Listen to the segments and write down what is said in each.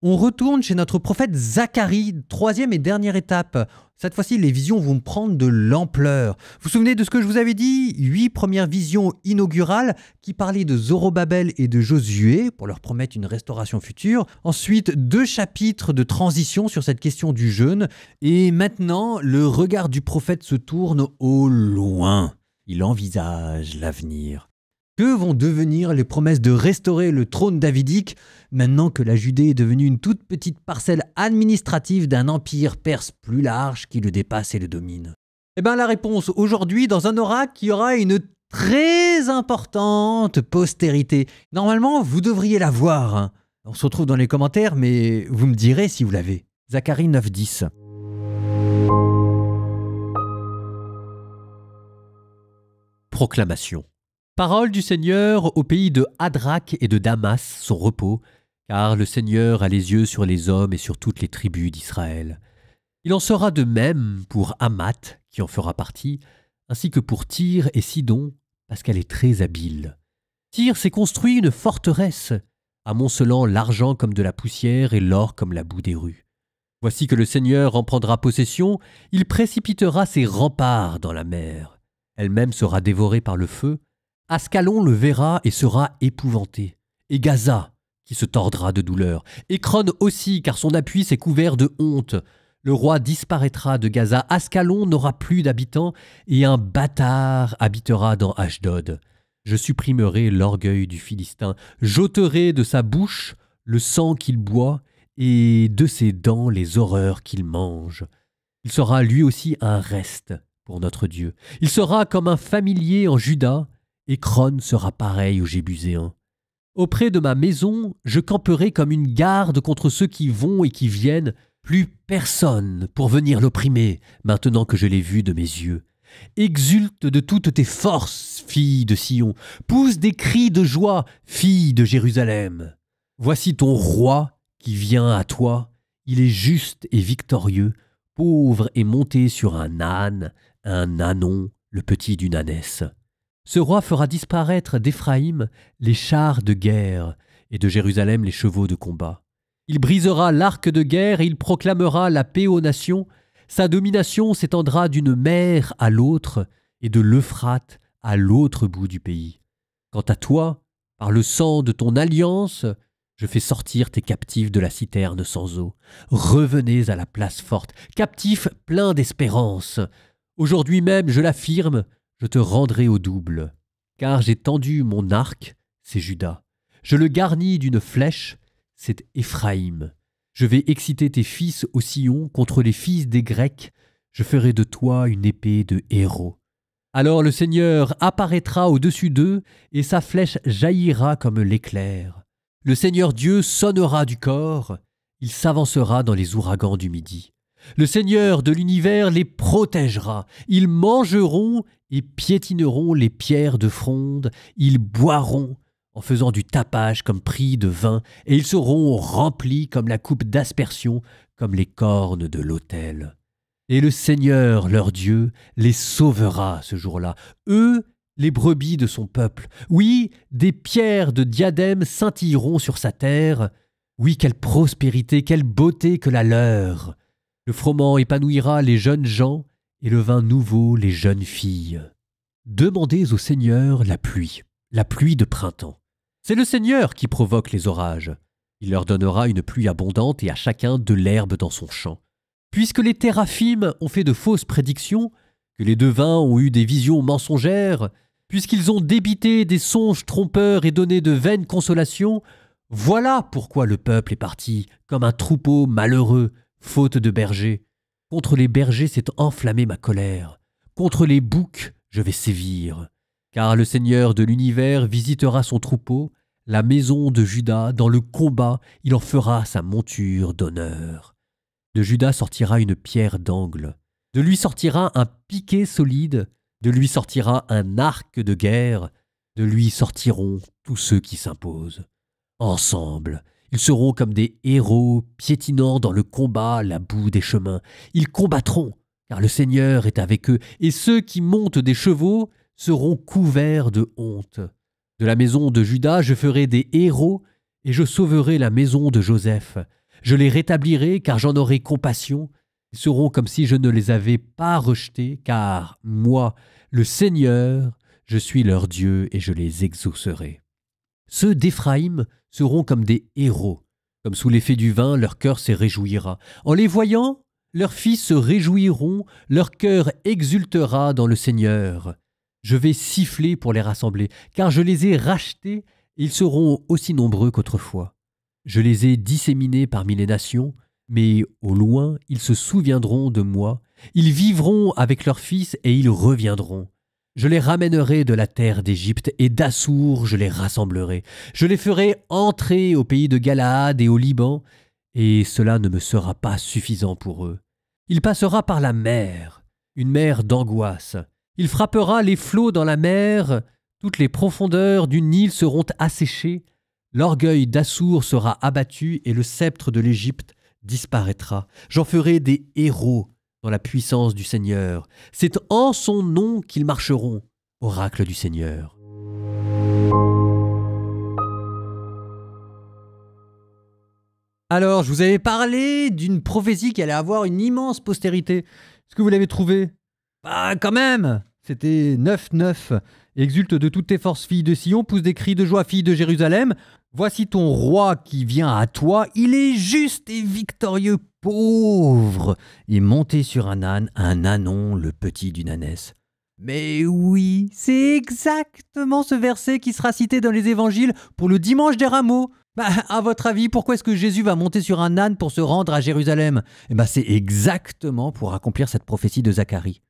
On retourne chez notre prophète Zacharie, troisième et dernière étape. Cette fois-ci, les visions vont prendre de l'ampleur. Vous vous souvenez de ce que je vous avais dit? 8 premières visions inaugurales qui parlaient de Zorobabel et de Josué pour leur promettre une restauration future. Ensuite, 2 chapitres de transition sur cette question du jeûne. Et maintenant, le regard du prophète se tourne au loin. Il envisage l'avenir. Que vont devenir les promesses de restaurer le trône davidique maintenant que la Judée est devenue une toute petite parcelle administrative d'un empire perse plus large qui le dépasse et le domine? Eh bien la réponse aujourd'hui dans un oracle qui aura une très importante postérité. Normalement, vous devriez la voir, hein. On se retrouve dans les commentaires, mais vous me direz si vous l'avez. Zacharie 9:10. Proclamation. Parole du Seigneur au pays de Hadrach et de Damas, son repos, car le Seigneur a les yeux sur les hommes et sur toutes les tribus d'Israël. Il en sera de même pour Hamath, qui en fera partie, ainsi que pour Tyr et Sidon, parce qu'elle est très habile. Tyr s'est construit une forteresse, amoncelant l'argent comme de la poussière et l'or comme la boue des rues. Voici que le Seigneur en prendra possession, il précipitera ses remparts dans la mer. Elle-même sera dévorée par le feu. Ascalon le verra et sera épouvanté, et Gaza, qui se tordra de douleur, Écron aussi, car son appui s'est couvert de honte. Le roi disparaîtra de Gaza, Ascalon n'aura plus d'habitants, et un bâtard habitera dans Ashdod. Je supprimerai l'orgueil du Philistin, j'ôterai de sa bouche le sang qu'il boit, et de ses dents les horreurs qu'il mange. Il sera lui aussi un reste pour notre Dieu. Il sera comme un familier en Juda, Écron sera pareil aux Jébuséens. Auprès de ma maison, je camperai comme une garde contre ceux qui vont et qui viennent, plus personne pour venir l'opprimer, maintenant que je l'ai vu de mes yeux. Exulte de toutes tes forces, fille de Sion, pousse des cris de joie, fille de Jérusalem. Voici ton roi qui vient à toi, il est juste et victorieux, pauvre et monté sur un âne, un ânon, le petit d'une ânesse. Ce roi fera disparaître d'Éphraïm les chars de guerre et de Jérusalem les chevaux de combat. Il brisera l'arc de guerre et il proclamera la paix aux nations. Sa domination s'étendra d'une mer à l'autre et de l'Euphrate à l'autre bout du pays. Quant à toi, par le sang de ton alliance, je fais sortir tes captifs de la citerne sans eau. Revenez à la place forte, captifs pleins d'espérance. Aujourd'hui même, je l'affirme, je te rendrai au double. Car j'ai tendu mon arc, c'est Juda. Je le garnis d'une flèche, c'est Éphraïm. Je vais exciter tes fils au sillon contre les fils des Grecs. Je ferai de toi une épée de héros. Alors le Seigneur apparaîtra au-dessus d'eux, et sa flèche jaillira comme l'éclair. Le Seigneur Dieu sonnera du cor, il s'avancera dans les ouragans du midi. Le Seigneur de l'univers les protégera. Ils mangeront et piétineront les pierres de fronde. Ils boiront en faisant du tapage comme pris de vin, et ils seront remplis comme la coupe d'aspersion, comme les cornes de l'autel. Et le Seigneur, leur Dieu, les sauvera ce jour-là, eux, les brebis de son peuple. Oui, des pierres de diadème scintilleront sur sa terre. Oui, quelle prospérité, quelle beauté que la leur! Le froment épanouira les jeunes gens et le vin nouveau les jeunes filles. Demandez au Seigneur la pluie de printemps. C'est le Seigneur qui provoque les orages. Il leur donnera une pluie abondante et à chacun de l'herbe dans son champ. Puisque les téraphimes ont fait de fausses prédictions, que les devins ont eu des visions mensongères, puisqu'ils ont débité des songes trompeurs et donné de vaines consolations, voilà pourquoi le peuple est parti comme un troupeau malheureux, faute de bergers. Contre les bergers s'est enflammée ma colère. Contre les boucs, je vais sévir. Car le Seigneur de l'univers visitera son troupeau, la maison de Juda, dans le combat, il en fera sa monture d'honneur. De Juda sortira une pierre d'angle. De lui sortira un piquet solide. De lui sortira un arc de guerre. De lui sortiront tous ceux qui s'imposent. Ensemble, ils seront comme des héros piétinant dans le combat la boue des chemins. Ils combattront, car le Seigneur est avec eux, et ceux qui montent des chevaux seront couverts de honte. De la maison de Juda, je ferai des héros, et je sauverai la maison de Joseph. Je les rétablirai car j'en aurai compassion. Ils seront comme si je ne les avais pas rejetés, car moi, le Seigneur, je suis leur Dieu et je les exaucerai. Ceux d'Éphraïm seront comme des héros. Comme sous l'effet du vin, leur cœur se réjouira. En les voyant, leurs fils se réjouiront, leur cœur exultera dans le Seigneur. Je vais siffler pour les rassembler, car je les ai rachetés, et ils seront aussi nombreux qu'autrefois. Je les ai disséminés parmi les nations, mais au loin, ils se souviendront de moi. Ils vivront avec leurs fils et ils reviendront. Je les ramènerai de la terre d'Égypte et d'Assour, je les rassemblerai. Je les ferai entrer au pays de Galaad et au Liban, et cela ne me sera pas suffisant pour eux. Il passera par la mer, une mer d'angoisse. Il frappera les flots dans la mer, toutes les profondeurs du Nil seront asséchées. L'orgueil d'Assour sera abattu et le sceptre de l'Égypte disparaîtra. J'en ferai des héros dans la puissance du Seigneur. C'est en son nom qu'ils marcheront, oracle du Seigneur. Alors, je vous avais parlé d'une prophétie qui allait avoir une immense postérité. Est-ce que vous l'avez trouvé? Bah, quand même! C'était 9-9. Exulte de toutes tes forces, fille de Sion, pousse des cris de joie, fille de Jérusalem. Voici ton roi qui vient à toi, il est juste et victorieux, pauvre, et monté sur un âne, un ânon, le petit d'une ânesse. Mais oui, c'est exactement ce verset qui sera cité dans les évangiles pour le dimanche des rameaux. Bah, à votre avis, pourquoi est-ce que Jésus va monter sur un âne pour se rendre à Jérusalem? Eh ben, c'est exactement pour accomplir cette prophétie de Zacharie.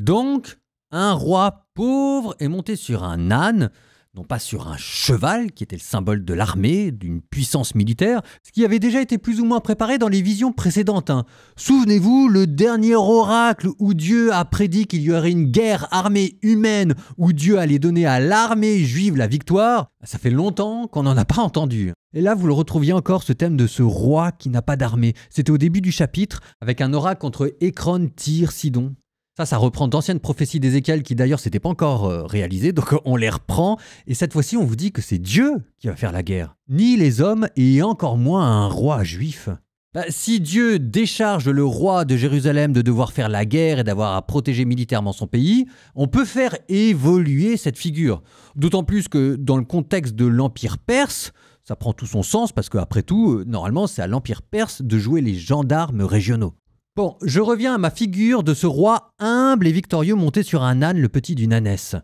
Donc, un roi pauvre est monté sur un âne, non pas sur un cheval, qui était le symbole de l'armée, d'une puissance militaire, ce qui avait déjà été plus ou moins préparé dans les visions précédentes. Souvenez-vous, le dernier oracle où Dieu a prédit qu'il y aurait une guerre armée humaine, où Dieu allait donner à l'armée juive la victoire, ça fait longtemps qu'on n'en a pas entendu. Et là, vous le retrouviez encore, ce thème de ce roi qui n'a pas d'armée. C'était au début du chapitre, avec un oracle contre Écron, Tyr, Sidon. Ça reprend d'anciennes prophéties d'Ézéchiel qui d'ailleurs s'étaient pas encore réalisées, donc on les reprend. Et cette fois-ci, on vous dit que c'est Dieu qui va faire la guerre, ni les hommes et encore moins un roi juif. Si Dieu décharge le roi de Jérusalem de devoir faire la guerre et d'avoir à protéger militairement son pays, on peut faire évoluer cette figure. D'autant plus que dans le contexte de l'Empire perse, ça prend tout son sens parce qu'après tout, normalement, c'est à l'Empire perse de jouer les gendarmes régionaux. Bon, je reviens à ma figure de ce roi humble et victorieux monté sur un âne, le petit d'une ânesse.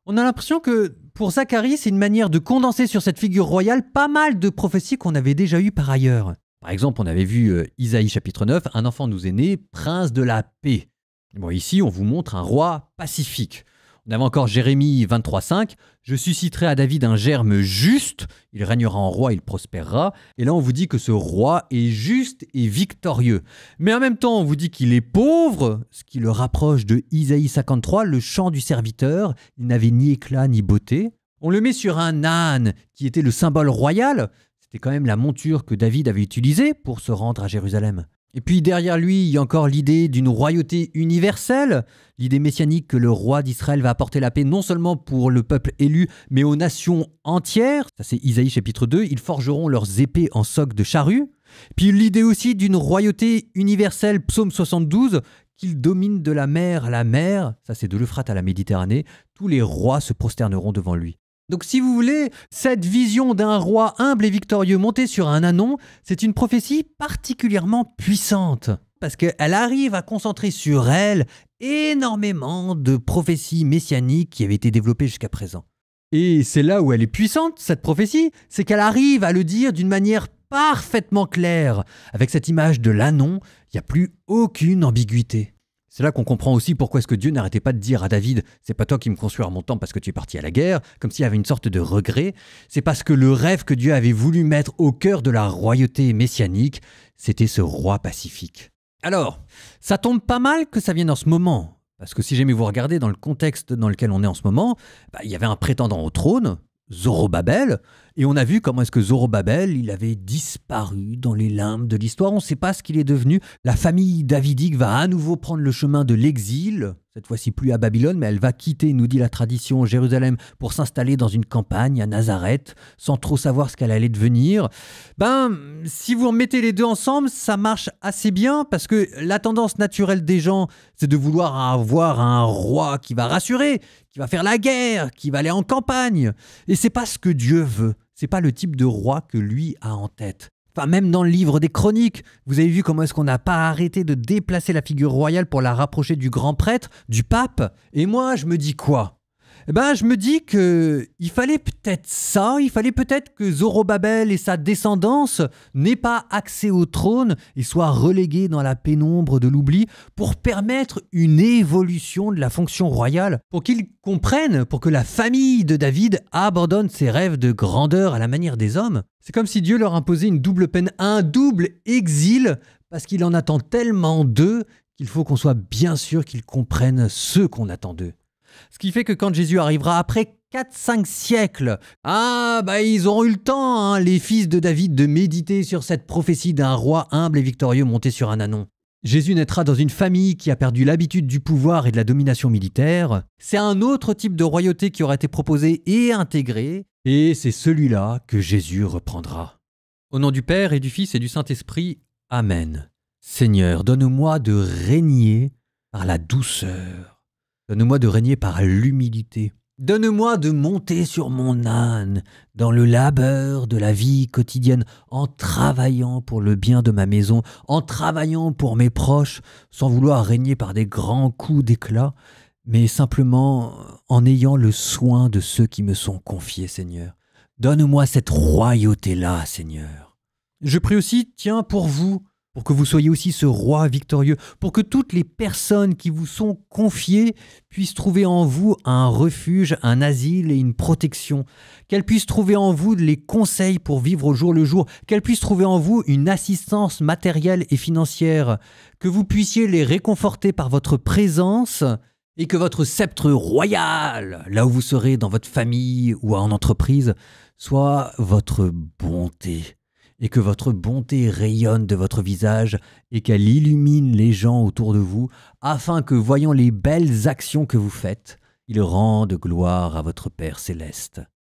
On a l'impression que pour Zacharie, c'est une manière de condenser sur cette figure royale pas mal de prophéties qu'on avait déjà eues par ailleurs. Par exemple, on avait vu Isaïe chapitre 9, un enfant nous est né, prince de la paix. Bon, ici, on vous montre un roi pacifique. On avait encore Jérémie 23,5. Je susciterai à David un germe juste, il régnera en roi, il prospérera. Et là, on vous dit que ce roi est juste et victorieux. Mais en même temps, on vous dit qu'il est pauvre, ce qui le rapproche de Isaïe 53, le chant du serviteur. Il n'avait ni éclat ni beauté. On le met sur un âne, qui était le symbole royal. C'était quand même la monture que David avait utilisée pour se rendre à Jérusalem. Et puis derrière lui, il y a encore l'idée d'une royauté universelle, l'idée messianique que le roi d'Israël va apporter la paix non seulement pour le peuple élu, mais aux nations entières. Ça c'est Isaïe chapitre 2, ils forgeront leurs épées en soc de charrue. Puis l'idée aussi d'une royauté universelle, psaume 72, qu'il domine de la mer à la mer, ça c'est de l'Euphrate à la Méditerranée, tous les rois se prosterneront devant lui. Donc si vous voulez, cette vision d'un roi humble et victorieux monté sur un ânon, c'est une prophétie particulièrement puissante, parce qu'elle arrive à concentrer sur elle énormément de prophéties messianiques qui avaient été développées jusqu'à présent. Et c'est là où elle est puissante, cette prophétie, c'est qu'elle arrive à le dire d'une manière parfaitement claire. Avec cette image de l'ânon, il n'y a plus aucune ambiguïté. C'est là qu'on comprend aussi pourquoi est-ce que Dieu n'arrêtait pas de dire à David « C'est pas toi qui me construis mon temple parce que tu es parti à la guerre », comme s'il y avait une sorte de regret. C'est parce que le rêve que Dieu avait voulu mettre au cœur de la royauté messianique, c'était ce roi pacifique. Alors, ça tombe pas mal que ça vienne en ce moment. Parce que si jamais vous regardez dans le contexte dans lequel on est en ce moment, il y avait un prétendant au trône, Zorobabel, et on a vu comment est-ce que Zorobabel, il avait disparu dans les limbes de l'histoire. On ne sait pas ce qu'il est devenu. La famille davidique va à nouveau prendre le chemin de l'exil. cette fois-ci plus à Babylone, mais elle va quitter, nous dit la tradition, Jérusalem pour s'installer dans une campagne à Nazareth, sans trop savoir ce qu'elle allait devenir. Si vous remettez les deux ensemble, ça marche assez bien, parce que la tendance naturelle des gens, c'est de vouloir avoir un roi qui va rassurer, qui va faire la guerre, qui va aller en campagne. Et c'est pas ce que Dieu veut, c'est pas le type de roi que lui a en tête. Enfin, même dans le livre des Chroniques, vous avez vu comment est-ce qu'on n'a pas arrêté de déplacer la figure royale pour la rapprocher du grand prêtre, du pape. Et moi, je me dis quoi ? Je me dis qu'il fallait peut-être ça, il fallait peut-être que Zorobabel et sa descendance n'aient pas accès au trône et soient relégués dans la pénombre de l'oubli pour permettre une évolution de la fonction royale, pour qu'ils comprennent, pour que la famille de David abandonne ses rêves de grandeur à la manière des hommes. C'est comme si Dieu leur imposait une double peine, un double exil, parce qu'il en attend tellement d'eux qu'il faut qu'on soit bien sûr qu'ils comprennent ce qu'on attend d'eux. Ce qui fait que quand Jésus arrivera après 4-5 siècles, ils auront eu le temps, les fils de David, de méditer sur cette prophétie d'un roi humble et victorieux monté sur un ânon. Jésus naîtra dans une famille qui a perdu l'habitude du pouvoir et de la domination militaire. C'est un autre type de royauté qui aura été proposé et intégré, et c'est celui-là que Jésus reprendra. Au nom du Père et du Fils et du Saint-Esprit, Amen. Seigneur, donne-moi de régner par la douceur. Donne-moi de régner par l'humilité. Donne-moi de monter sur mon âne dans le labeur de la vie quotidienne, en travaillant pour le bien de ma maison, en travaillant pour mes proches, sans vouloir régner par des grands coups d'éclat, mais simplement en ayant le soin de ceux qui me sont confiés, Seigneur. Donne-moi cette royauté-là, Seigneur. Je prie aussi, pour vous, pour que vous soyez aussi ce roi victorieux, pour que toutes les personnes qui vous sont confiées puissent trouver en vous un refuge, un asile et une protection, qu'elles puissent trouver en vous les conseils pour vivre au jour le jour, qu'elles puissent trouver en vous une assistance matérielle et financière, que vous puissiez les réconforter par votre présence et que votre sceptre royal, là où vous serez dans votre famille ou en entreprise, soit votre bonté. Et que votre bonté rayonne de votre visage et qu'elle illumine les gens autour de vous, afin que, voyant les belles actions que vous faites, ils rendent gloire à votre Père céleste.